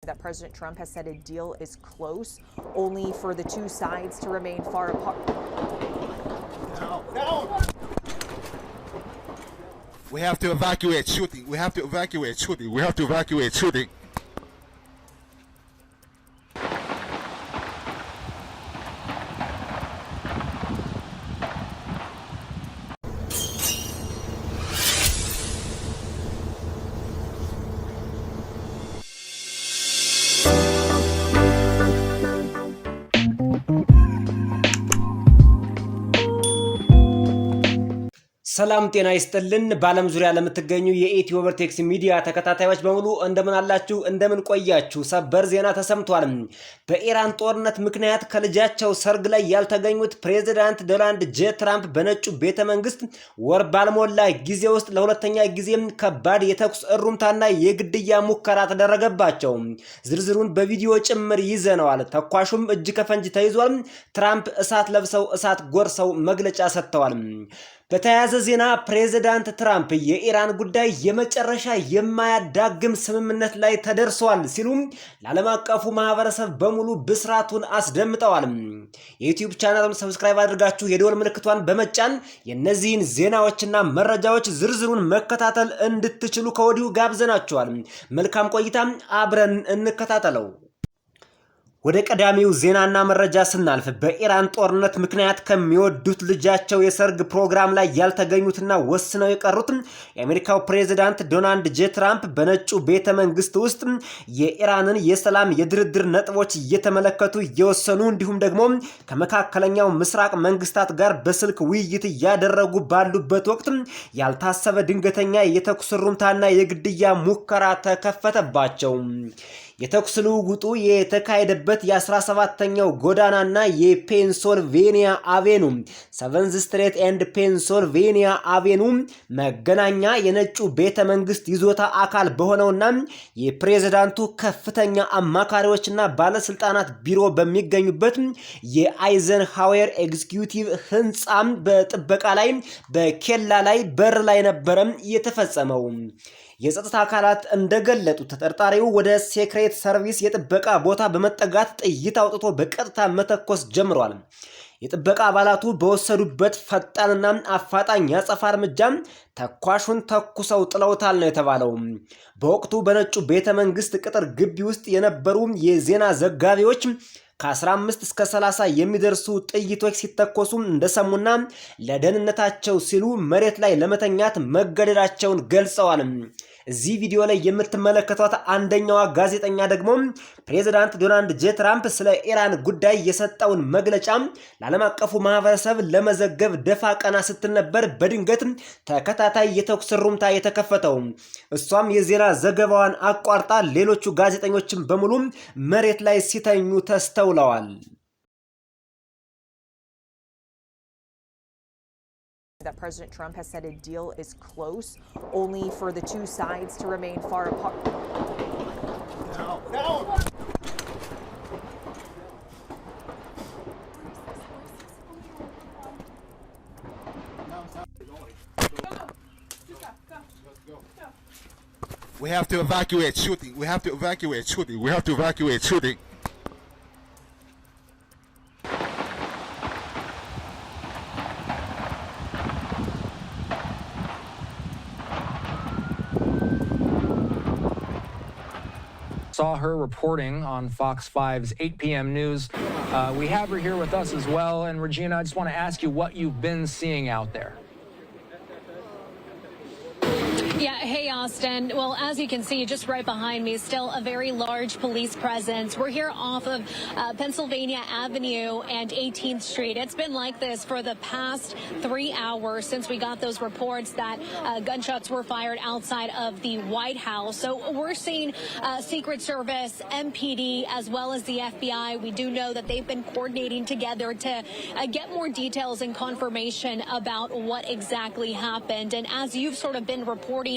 That President Trump has said a deal is close, only for the two sides to remain far apart. No. We have to evacuate shooting. We have to evacuate shooting. We have to evacuate shooting. ሰላም ጤና ይስጥልን በአለም ዙሪያ ለምትገኙ የኢትዮ ቨርቴክስ ሚዲያ ተከታታዮች በሙሉ እንደምን አላችሁ እንደምን ቆያችሁ ሰበር ዜና ተሰምቷል። በኢራን ጦርነት ምክንያት ከልጃቸው ሰርግ ላይ ያልተገኙት ፕሬዝዳንት ዶናልድ ጄ ትራምፕ በነጩ ቤተ መንግስት ወር ባልሞላ ጊዜ ውስጥ ለሁለተኛ ጊዜ ከባድ የተኩስ እሩምታና የግድያ ሙከራ ተደረገባቸው። ዝርዝሩን በቪዲዮ ጭምር ይዘነዋል። ተኳሹም እጅ ከፈንጅ ተይዟል። ትራምፕ እሳት ለብሰው እሳት ጎርሰው መግለጫ ሰጥተዋል። በተያያዘ ዜና ፕሬዝዳንት ትራምፕ የኢራን ጉዳይ የመጨረሻ የማያዳግም ስምምነት ላይ ተደርሷል ሲሉ ለዓለም አቀፉ ማህበረሰብ በሙሉ ብስራቱን አስደምጠዋል። የዩቲዩብ ቻናሉን ሰብስክራይብ አድርጋችሁ የደወል ምልክቷን በመጫን የነዚህን ዜናዎችና መረጃዎች ዝርዝሩን መከታተል እንድትችሉ ከወዲሁ ጋብዘናችኋል። መልካም ቆይታ፣ አብረን እንከታተለው። ወደ ቀዳሚው ዜናና መረጃ ስናልፍ በኢራን ጦርነት ምክንያት ከሚወዱት ልጃቸው የሰርግ ፕሮግራም ላይ ያልተገኙትና ወስነው የቀሩት የአሜሪካው ፕሬዝዳንት ዶናልድ ጄ ትራምፕ በነጩ ቤተ መንግስት ውስጥ የኢራንን የሰላም የድርድር ነጥቦች እየተመለከቱ እየወሰኑ እንዲሁም ደግሞ ከመካከለኛው ምስራቅ መንግስታት ጋር በስልክ ውይይት እያደረጉ ባሉበት ወቅት ያልታሰበ ድንገተኛ የተኩስ ሩምታና የግድያ ሙከራ ተከፈተባቸው። የተኩስ ልውውጡ የተካሄደበት የ17ኛው ጎዳናና የፔንሲልቬኒያ አቬኑ 7th ስትሬት ኤንድ ፔንሲልቬኒያ አቬኑ መገናኛ የነጩ ቤተ መንግስት ይዞታ አካል በሆነውና የፕሬዝዳንቱ ከፍተኛ አማካሪዎችና ባለስልጣናት ቢሮ በሚገኙበት የአይዘንሃወር ኤግዚኪዩቲቭ ህንጻ በጥበቃ ላይ በኬላ ላይ በር ላይ ነበረ የተፈጸመው። የጸጥታ አካላት እንደገለጡ ተጠርጣሪው ወደ ሴክሬት ሰርቪስ የጥበቃ ቦታ በመጠጋት ጥይት አውጥቶ በቀጥታ መተኮስ ጀምሯል። የጥበቃ አባላቱ በወሰዱበት ፈጣንና አፋጣኝ ያጸፋ እርምጃ ተኳሹን ተኩሰው ጥለውታል ነው የተባለው። በወቅቱ በነጩ ቤተ መንግስት ቅጥር ግቢ ውስጥ የነበሩ የዜና ዘጋቢዎች ከ15 እስከ 30 የሚደርሱ ጥይቶች ሲተኮሱ እንደሰሙና ለደህንነታቸው ሲሉ መሬት ላይ ለመተኛት መገደዳቸውን ገልጸዋል። እዚህ ቪዲዮ ላይ የምትመለከቷት አንደኛዋ ጋዜጠኛ ደግሞ ፕሬዝዳንት ዶናልድ ጄ ትራምፕ ስለ ኢራን ጉዳይ የሰጠውን መግለጫ ለዓለም አቀፉ ማህበረሰብ ለመዘገብ ደፋ ቀና ስትል ነበር በድንገት ተከታታይ የተኩስ ሩምታ የተከፈተው። እሷም የዜና ዘገባዋን አቋርጣ ሌሎቹ ጋዜጠኞችም በሙሉ መሬት ላይ ሲተኙ ተስተውለዋል። That President Trump has said a deal is close, only for the two sides to remain far apart. No. We have to evacuate shooting. We have to evacuate shooting. We have to evacuate shooting. Saw her reporting on Fox 5's 8 p.m. news. We have her here with us as well. And Regina, I just want to ask you what you've been seeing out there. Yeah, hey, Austin. Well, as you can see, just right behind me, still a very large police presence. We're here off of Pennsylvania Avenue and 18th Street. It's been like this for the past 3 hours since we got those reports that gunshots were fired outside of the White House. So we're seeing Secret Service, MPD, as well as the FBI. We do know that they've been coordinating together to get more details and confirmation about what exactly happened. And as you've sort of been reporting,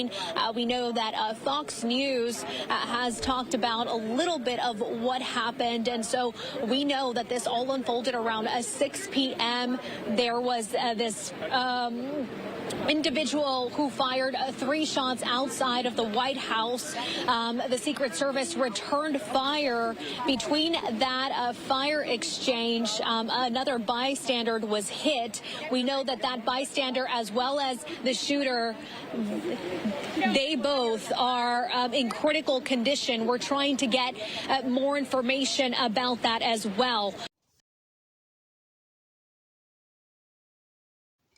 we know that Fox News has talked about a little bit of what happened. And so we know that this all unfolded around 6 p.m. There was this individual who fired 3 shots outside of the White House. The Secret Service returned fire between that fire exchange. Another bystander was hit. We know that that bystander, as well as the shooter, they both are in critical condition. We're trying to get more information about that as well.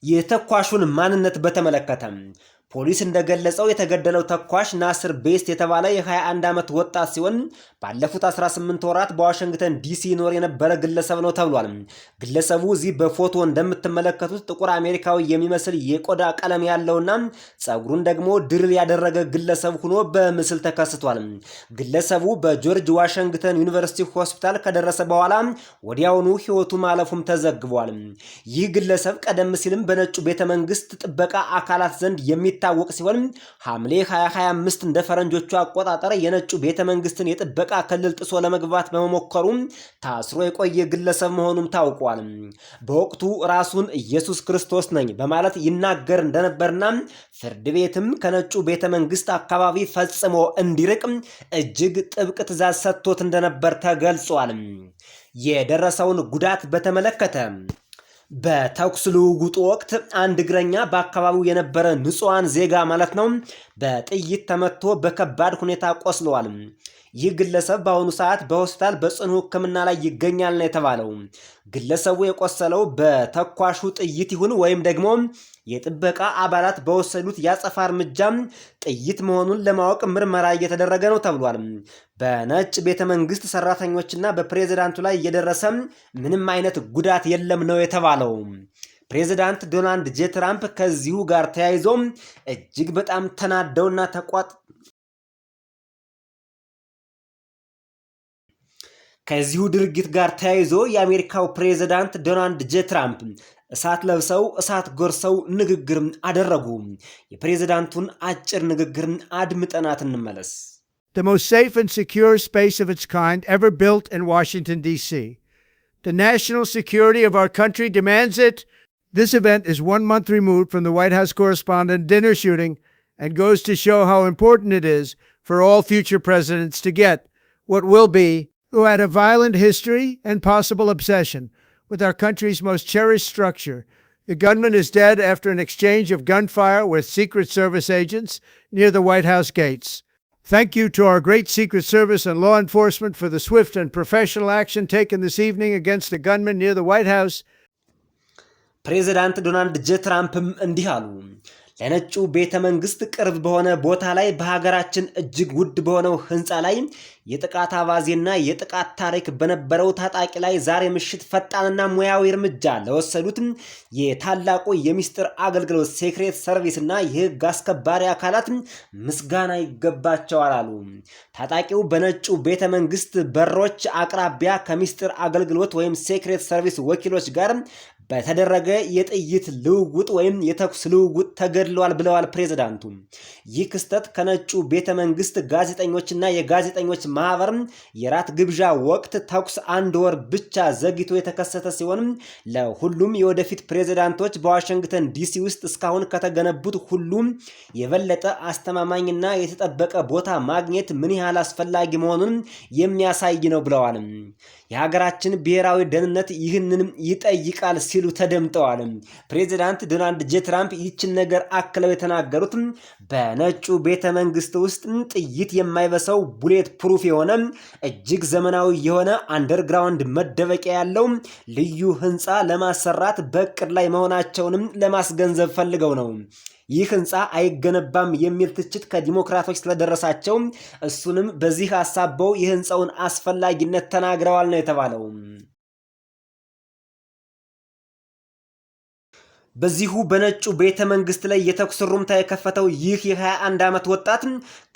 የተኳሹን ማንነት በተመለከተ ፖሊስ እንደገለጸው የተገደለው ተኳሽ ናስር ቤስት የተባለ የ21 ዓመት ወጣት ሲሆን ባለፉት 18 ወራት በዋሽንግተን ዲሲ ኖር የነበረ ግለሰብ ነው ተብሏል። ግለሰቡ እዚህ በፎቶ እንደምትመለከቱት ጥቁር አሜሪካዊ የሚመስል የቆዳ ቀለም ያለውና ጸጉሩን ደግሞ ድሪል ያደረገ ግለሰብ ሆኖ በምስል ተከስቷል። ግለሰቡ በጆርጅ ዋሽንግተን ዩኒቨርሲቲ ሆስፒታል ከደረሰ በኋላ ወዲያውኑ ሕይወቱ ማለፉም ተዘግቧል። ይህ ግለሰብ ቀደም ሲልም በነጩ ቤተመንግስት ጥበቃ አካላት ዘንድ የሚታወቅ ሲሆን ሐምሌ 2025 እንደ ፈረንጆቹ አቆጣጠር የነጩ ቤተመንግስትን የጥበቃ ክልል ጥሶ ለመግባት በመሞከሩ ታስሮ የቆየ ግለሰብ መሆኑም ታውቋል። በወቅቱ ራሱን ኢየሱስ ክርስቶስ ነኝ በማለት ይናገር እንደነበርና ፍርድ ቤትም ከነጩ ቤተመንግስት አካባቢ ፈጽሞ እንዲርቅ እጅግ ጥብቅ ትዕዛዝ ሰጥቶት እንደነበር ተገልጿል። የደረሰውን ጉዳት በተመለከተ በተኩስ ልውውጡ ወቅት አንድ እግረኛ በአካባቢው የነበረ ንጹሃን ዜጋ ማለት ነው በጥይት ተመቶ በከባድ ሁኔታ ቆስሏል። ይህ ግለሰብ በአሁኑ ሰዓት በሆስፒታል በጽኑ ሕክምና ላይ ይገኛል ነው የተባለው። ግለሰቡ የቆሰለው በተኳሹ ጥይት ይሁን ወይም ደግሞ የጥበቃ አባላት በወሰዱት ያጸፋ እርምጃ ጥይት መሆኑን ለማወቅ ምርመራ እየተደረገ ነው ተብሏል። በነጭ ቤተመንግስት ሰራተኞችና በፕሬዝዳንቱ ላይ የደረሰ ምንም አይነት ጉዳት የለም ነው የተባለው። ፕሬዝዳንት ዶናልድ ጄ ትራምፕ ከዚሁ ጋር ተያይዞ እጅግ በጣም ተናደውና ከዚሁ ድርጊት ጋር ተያይዞ የአሜሪካው ፕሬዝዳንት ዶናልድ ጄ ትራምፕ እሳት ለብሰው እሳት ጎርሰው ንግግር አደረጉ። የፕሬዝዳንቱን አጭር ንግግር አድምጠናት እንመለስ። The most safe and secure space of its kind ever built in Washington, D.C. The national security of our country demands it. This event is 1 month removed from the White House correspondent dinner shooting and goes to show how important it is for all future presidents to get what will be, who had a violent history and possible obsession with our country's most cherished structure. The gunman is dead after an exchange of gunfire with Secret Service agents near the White House gates. Thank you to our great Secret Service and law enforcement for the swift and professional action taken this evening against the gunman near the White House. ፕሬዝዳንት ዶናልድ ጄ ትራምፕም እንዲህ አሉ። ለነጩ ቤተመንግስት ቅርብ በሆነ ቦታ ላይ በሀገራችን እጅግ ውድ በሆነው ህንፃ ላይ የጥቃት አባዜና የጥቃት ታሪክ በነበረው ታጣቂ ላይ ዛሬ ምሽት ፈጣንና ሙያዊ እርምጃ ለወሰዱት የታላቁ የሚስጥር አገልግሎት ሴክሬት ሰርቪስና የህግ አስከባሪ አካላት ምስጋና ይገባቸዋል አሉ። ታጣቂው በነጩ ቤተመንግስት በሮች አቅራቢያ ከሚስጥር አገልግሎት ወይም ሴክሬት ሰርቪስ ወኪሎች ጋር በተደረገ የጥይት ልውውጥ ወይም የተኩስ ልውውጥ ተገድሏል ብለዋል ፕሬዝዳንቱ። ይህ ክስተት ከነጩ ቤተመንግስት ጋዜጠኞችና የጋዜጠኞች ማህበር የራት ግብዣ ወቅት ተኩስ 1 ወር ብቻ ዘግይቶ የተከሰተ ሲሆን ለሁሉም የወደፊት ፕሬዝዳንቶች በዋሽንግተን ዲሲ ውስጥ እስካሁን ከተገነቡት ሁሉም የበለጠ አስተማማኝና የተጠበቀ ቦታ ማግኘት ምን ያህል አስፈላጊ መሆኑን የሚያሳይ ነው ብለዋል። የሀገራችን ብሔራዊ ደህንነት ይህንን ይጠይቃል ሲሉ ተደምጠዋል። ፕሬዝዳንት ዶናልድ ጄ ትራምፕ ይህችን ነገር አክለው የተናገሩት በነጩ ቤተመንግስት ውስጥ ጥይት የማይበሰው ቡሌት ፕሩፍ የሆነ እጅግ ዘመናዊ የሆነ አንደርግራውንድ መደበቂያ ያለው ልዩ ህንፃ ለማሰራት በእቅድ ላይ መሆናቸውንም ለማስገንዘብ ፈልገው ነው። ይህ ህንፃ አይገነባም የሚል ትችት ከዲሞክራቶች ስለደረሳቸው እሱንም በዚህ አሳበው የህንፃውን አስፈላጊነት ተናግረዋል ነው የተባለው። በዚሁ በነጩ ቤተመንግስት ላይ የተኩስ ሩምታ የከፈተው ይህ የ21 ዓመት ወጣት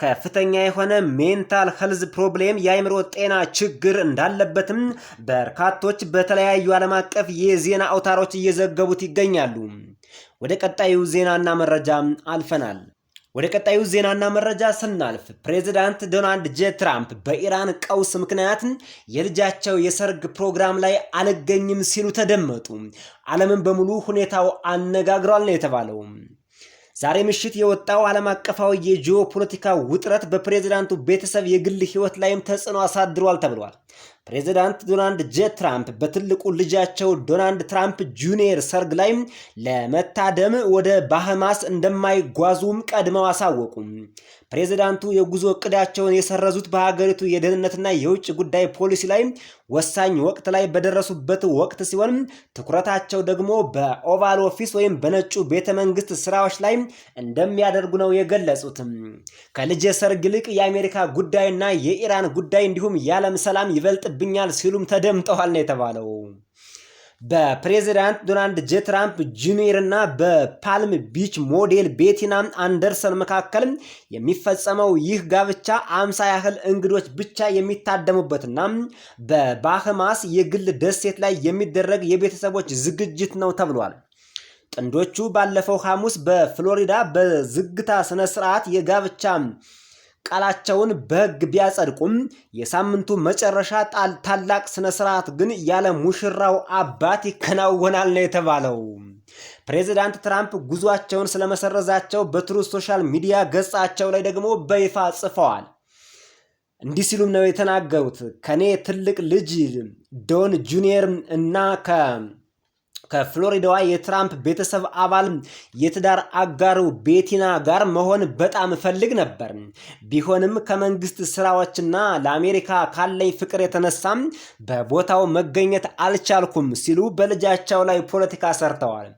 ከፍተኛ የሆነ ሜንታል ሄልዝ ፕሮብሌም የአእምሮ ጤና ችግር እንዳለበትም በርካቶች በተለያዩ ዓለም አቀፍ የዜና አውታሮች እየዘገቡት ይገኛሉ። ወደ ቀጣዩ ዜናና መረጃ አልፈናል። ወደ ቀጣዩ ዜናና መረጃ ስናልፍ ፕሬዝዳንት ዶናልድ ጄ ትራምፕ በኢራን ቀውስ ምክንያት የልጃቸው የሰርግ ፕሮግራም ላይ አልገኝም ሲሉ ተደመጡ። ዓለምን በሙሉ ሁኔታው አነጋግሯል ነው የተባለው። ዛሬ ምሽት የወጣው ዓለም አቀፋዊ የጂኦፖለቲካ ውጥረት በፕሬዝዳንቱ ቤተሰብ የግል ህይወት ላይም ተጽዕኖ አሳድሯል ተብሏል። ፕሬዝዳንት ዶናልድ ጄ ትራምፕ በትልቁ ልጃቸው ዶናልድ ትራምፕ ጁኒየር ሰርግ ላይ ለመታደም ወደ ባሃማስ እንደማይጓዙም ቀድመው አሳወቁ። ፕሬዝዳንቱ የጉዞ እቅዳቸውን የሰረዙት በሀገሪቱ የደህንነትና የውጭ ጉዳይ ፖሊሲ ላይ ወሳኝ ወቅት ላይ በደረሱበት ወቅት ሲሆን ትኩረታቸው ደግሞ በኦቫል ኦፊስ ወይም በነጩ ቤተመንግስት ስራዎች ላይ እንደሚያደርጉ ነው የገለጹት። ከልጄ ሰርግ ይልቅ የአሜሪካ ጉዳይና የኢራን ጉዳይ እንዲሁም የዓለም ሰላም ይበልጥብኛል ሲሉም ተደምጠዋል ነው የተባለው። በፕሬዝዳንት ዶናልድ ጄ ትራምፕ ጁኒየር እና በፓልም ቢች ሞዴል ቤቲና አንደርሰን መካከል የሚፈጸመው ይህ ጋብቻ 50 ያህል እንግዶች ብቻ የሚታደሙበትና በባሃማስ የግል ደሴት ላይ የሚደረግ የቤተሰቦች ዝግጅት ነው ተብሏል። ጥንዶቹ ባለፈው ሐሙስ በፍሎሪዳ በዝግታ ስነ ስርዓት የጋብቻ ቃላቸውን በሕግ ቢያጸድቁም የሳምንቱ መጨረሻ ታላቅ ስነ ስርዓት ግን ያለ ሙሽራው አባት ይከናወናል ነው የተባለው። ፕሬዝዳንት ትራምፕ ጉዟቸውን ስለመሰረዛቸው በትሩዝ ሶሻል ሚዲያ ገጻቸው ላይ ደግሞ በይፋ ጽፈዋል። እንዲህ ሲሉም ነው የተናገሩት። ከኔ ትልቅ ልጅ ዶን ጁኒየር እና ከፍሎሪዳዋ የትራምፕ ቤተሰብ አባል የትዳር አጋሩ ቤቲና ጋር መሆን በጣም እፈልግ ነበር። ቢሆንም ከመንግስት ስራዎችና ለአሜሪካ ካለኝ ፍቅር የተነሳም በቦታው መገኘት አልቻልኩም ሲሉ በልጃቸው ላይ ፖለቲካ ሰርተዋል።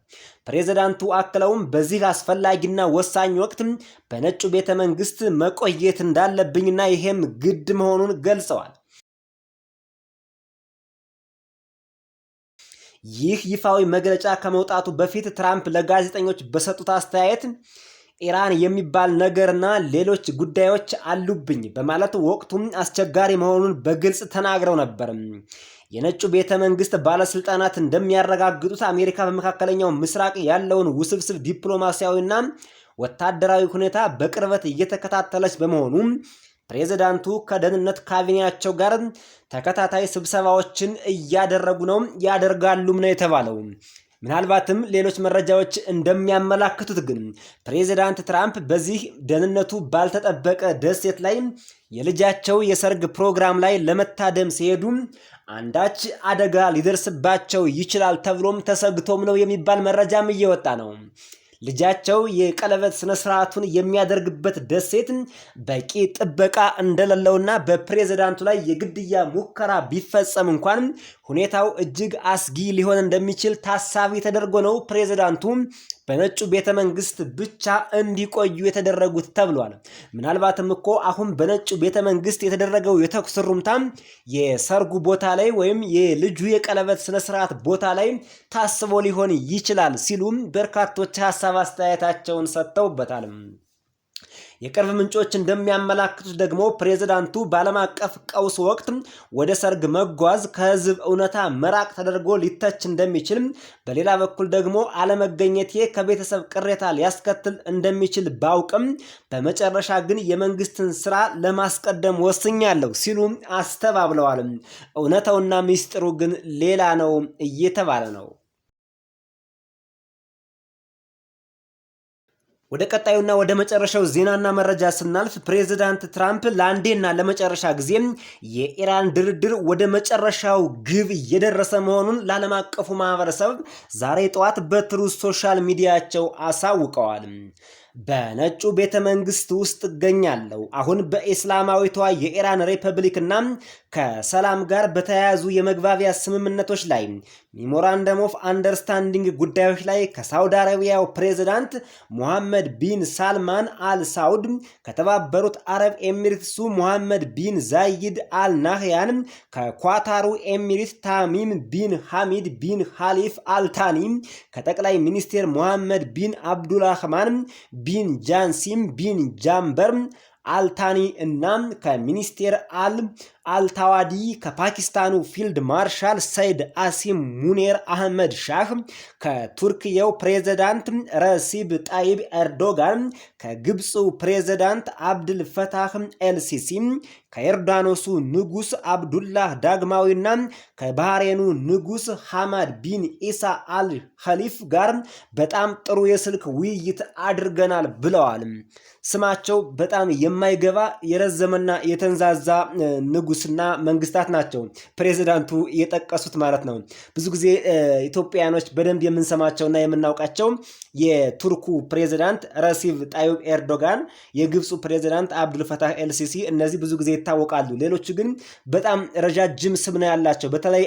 ፕሬዝዳንቱ አክለውም በዚህ አስፈላጊና ወሳኝ ወቅት በነጩ ቤተመንግስት መቆየት እንዳለብኝና ይሄም ግድ መሆኑን ገልጸዋል። ይህ ይፋዊ መግለጫ ከመውጣቱ በፊት ትራምፕ ለጋዜጠኞች በሰጡት አስተያየት ኢራን የሚባል ነገርና ሌሎች ጉዳዮች አሉብኝ በማለት ወቅቱም አስቸጋሪ መሆኑን በግልጽ ተናግረው ነበር። የነጩ ቤተ መንግስት ባለስልጣናት እንደሚያረጋግጡት አሜሪካ በመካከለኛው ምስራቅ ያለውን ውስብስብ ዲፕሎማሲያዊና ወታደራዊ ሁኔታ በቅርበት እየተከታተለች በመሆኑ ፕሬዝዳንቱ ከደህንነት ካቢኔያቸው ጋር ተከታታይ ስብሰባዎችን ያደርጋሉም ነው የተባለው። ምናልባትም ሌሎች መረጃዎች እንደሚያመላክቱት ግን ፕሬዝዳንት ትራምፕ በዚህ ደህንነቱ ባልተጠበቀ ደሴት ላይ የልጃቸው የሰርግ ፕሮግራም ላይ ለመታደም ሲሄዱ አንዳች አደጋ ሊደርስባቸው ይችላል ተብሎም ተሰግቶም ነው የሚባል መረጃም እየወጣ ነው። ልጃቸው የቀለበት ስነ ስርዓቱን የሚያደርግበት ደሴት በቂ ጥበቃ እንደሌለውና በፕሬዝዳንቱ ላይ የግድያ ሙከራ ቢፈጸም እንኳን ሁኔታው እጅግ አስጊ ሊሆን እንደሚችል ታሳቢ ተደርጎ ነው ፕሬዝዳንቱ በነጩ ቤተመንግስት ብቻ እንዲቆዩ የተደረጉት ተብሏል። ምናልባትም እኮ አሁን በነጩ ቤተመንግስት የተደረገው የተኩስ ሩምታ የሰርጉ ቦታ ላይ ወይም የልጁ የቀለበት ስነ ስርዓት ቦታ ላይ ታስቦ ሊሆን ይችላል ሲሉም በርካቶች ሐሳብ አስተያየታቸውን ሰጥተውበታል። የቅርብ ምንጮች እንደሚያመላክቱት ደግሞ ፕሬዝዳንቱ በዓለም አቀፍ ቀውስ ወቅት ወደ ሰርግ መጓዝ ከህዝብ እውነታ መራቅ ተደርጎ ሊተች እንደሚችል፣ በሌላ በኩል ደግሞ አለመገኘቴ ከቤተሰብ ቅሬታ ሊያስከትል እንደሚችል ባውቅም በመጨረሻ ግን የመንግስትን ስራ ለማስቀደም ወስኛለሁ ሲሉ አስተባብለዋል። እውነታውና ሚስጥሩ ግን ሌላ ነው እየተባለ ነው። ወደ ቀጣዩና ወደ መጨረሻው ዜናና መረጃ ስናልፍ ፕሬዝዳንት ትራምፕ ለአንዴና ለመጨረሻ ጊዜ የኢራን ድርድር ወደ መጨረሻው ግብ እየደረሰ መሆኑን ለዓለም አቀፉ ማህበረሰብ ዛሬ ጠዋት በትሩዝ ሶሻል ሚዲያቸው አሳውቀዋል። በነጩ ቤተ መንግስት ውስጥ እገኛለሁ። አሁን በእስላማዊቷ የኢራን ሪፐብሊክና ከሰላም ጋር በተያያዙ የመግባቢያ ስምምነቶች ላይ ሜሞራንደም ኦፍ አንደርስታንዲንግ ጉዳዮች ላይ ከሳውዲ አረቢያው ፕሬዝዳንት ሙሐመድ ቢን ሳልማን አል ሳውድ፣ ከተባበሩት አረብ ኤሚሬትሱ ሙሐመድ ቢን ዛይድ አል ናህያን፣ ከኳታሩ ኤሚሬት ታሚም ቢን ሐሚድ ቢን ኻሊፍ አልታኒ፣ ከጠቅላይ ሚኒስቴር ሙሐመድ ቢን አብዱልራህማን ቢን ጃንሲም ቢን ጃምበር አልታኒ እና ከሚኒስቴር አል አልታዋዲ ከፓኪስታኑ ፊልድ ማርሻል ሰይድ አሲም ሙኔር አህመድ ሻህ ከቱርክየው ፕሬዝዳንት ረሲብ ጣይብ ኤርዶጋን ከግብፁ ፕሬዝዳንት አብድል ፈታህ ኤልሲሲ ከዮርዳኖሱ ንጉስ አብዱላህ ዳግማዊና ከባህሬኑ ንጉስ ሐማድ ቢን ኢሳ አል ኸሊፍ ጋር በጣም ጥሩ የስልክ ውይይት አድርገናል ብለዋል። ስማቸው በጣም የማይገባ የረዘመና የተንዛዛ ንጉስና መንግስታት ናቸው ፕሬዝዳንቱ የጠቀሱት ማለት ነው። ብዙ ጊዜ ኢትዮጵያኖች በደንብ የምንሰማቸውና የምናውቃቸው የቱርኩ ፕሬዝዳንት ረሲብ ጣይብ ኤርዶጋን፣ የግብፁ ፕሬዝዳንት አብዱል ፈታህ ኤልሲሲ እነዚህ ብዙ ጊዜ ይታወቃሉ። ሌሎቹ ግን በጣም ረጃጅም ስም ነው ያላቸው። በተለይ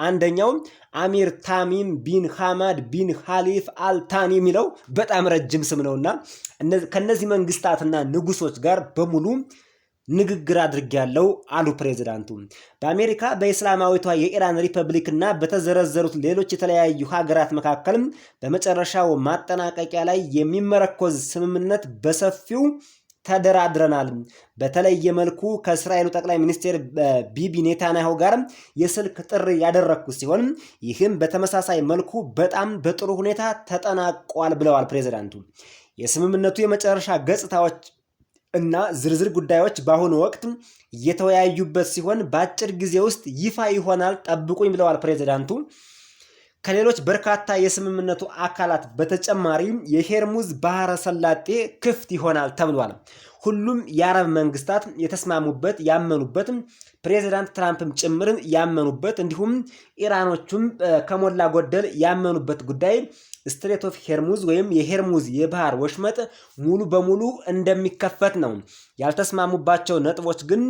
አንደኛው አሚር ታሚም ቢን ሐማድ ቢን ኻሊፍ አልታኒ የሚለው በጣም ረጅም ስም ነውና ከነዚህ መንግስታትና ንጉሶች ጋር በሙሉ ንግግር አድርጌያለሁ አሉ ፕሬዝዳንቱ። በአሜሪካ በእስላማዊቷ የኢራን ሪፐብሊክ እና በተዘረዘሩት ሌሎች የተለያዩ ሀገራት መካከል በመጨረሻው ማጠናቀቂያ ላይ የሚመረኮዝ ስምምነት በሰፊው ተደራድረናል። በተለየ መልኩ ከእስራኤሉ ጠቅላይ ሚኒስትር ቢቢ ኔታንያሁ ጋር የስልክ ጥሪ ያደረኩ ሲሆን ይህም በተመሳሳይ መልኩ በጣም በጥሩ ሁኔታ ተጠናቋል ብለዋል ፕሬዝዳንቱ። የስምምነቱ የመጨረሻ ገጽታዎች እና ዝርዝር ጉዳዮች በአሁኑ ወቅት እየተወያዩበት ሲሆን በአጭር ጊዜ ውስጥ ይፋ ይሆናል፣ ጠብቁኝ ብለዋል ፕሬዝዳንቱ። ከሌሎች በርካታ የስምምነቱ አካላት በተጨማሪ የሄርሙዝ ባህረ ሰላጤ ክፍት ይሆናል ተብሏል። ሁሉም የአረብ መንግስታት የተስማሙበት ያመኑበት፣ ፕሬዝዳንት ትራምፕም ጭምር ያመኑበት እንዲሁም ኢራኖቹም ከሞላ ጎደል ያመኑበት ጉዳይ ስትሬት ኦፍ ሄርሙዝ ወይም የሄርሙዝ የባህር ወሽመጥ ሙሉ በሙሉ እንደሚከፈት ነው። ያልተስማሙባቸው ነጥቦች ግን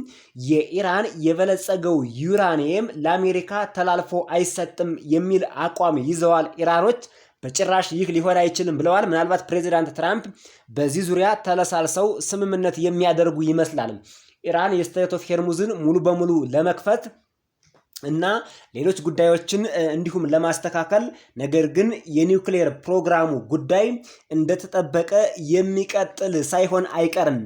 የኢራን የበለጸገው ዩራኒየም ለአሜሪካ ተላልፎ አይሰጥም የሚል አቋም ይዘዋል ኢራኖች። በጭራሽ ይህ ሊሆን አይችልም ብለዋል። ምናልባት ፕሬዝዳንት ትራምፕ በዚህ ዙሪያ ተለሳልሰው ስምምነት የሚያደርጉ ይመስላል። ኢራን የስትሬት ኦፍ ሄርሙዝን ሙሉ በሙሉ ለመክፈት እና ሌሎች ጉዳዮችን እንዲሁም ለማስተካከል፣ ነገር ግን የኒውክሌር ፕሮግራሙ ጉዳይ እንደተጠበቀ የሚቀጥል ሳይሆን አይቀርም።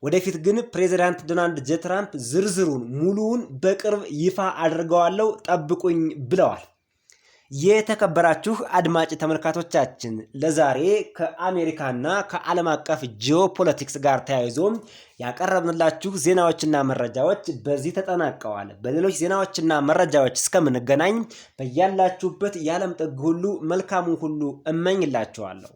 ወደፊት ግን ፕሬዝዳንት ዶናልድ ጄ ትራምፕ ዝርዝሩን ሙሉውን በቅርብ ይፋ አድርገዋለሁ፣ ጠብቁኝ ብለዋል። የተከበራችሁ አድማጭ ተመልካቾቻችን ለዛሬ ከአሜሪካና ከዓለም አቀፍ ጂኦፖለቲክስ ጋር ተያይዞ ያቀረብንላችሁ ዜናዎችና መረጃዎች በዚህ ተጠናቀዋል። በሌሎች ዜናዎችና መረጃዎች እስከምንገናኝ በያላችሁበት የዓለም ጥግ ሁሉ መልካሙን ሁሉ እመኝላችኋለሁ።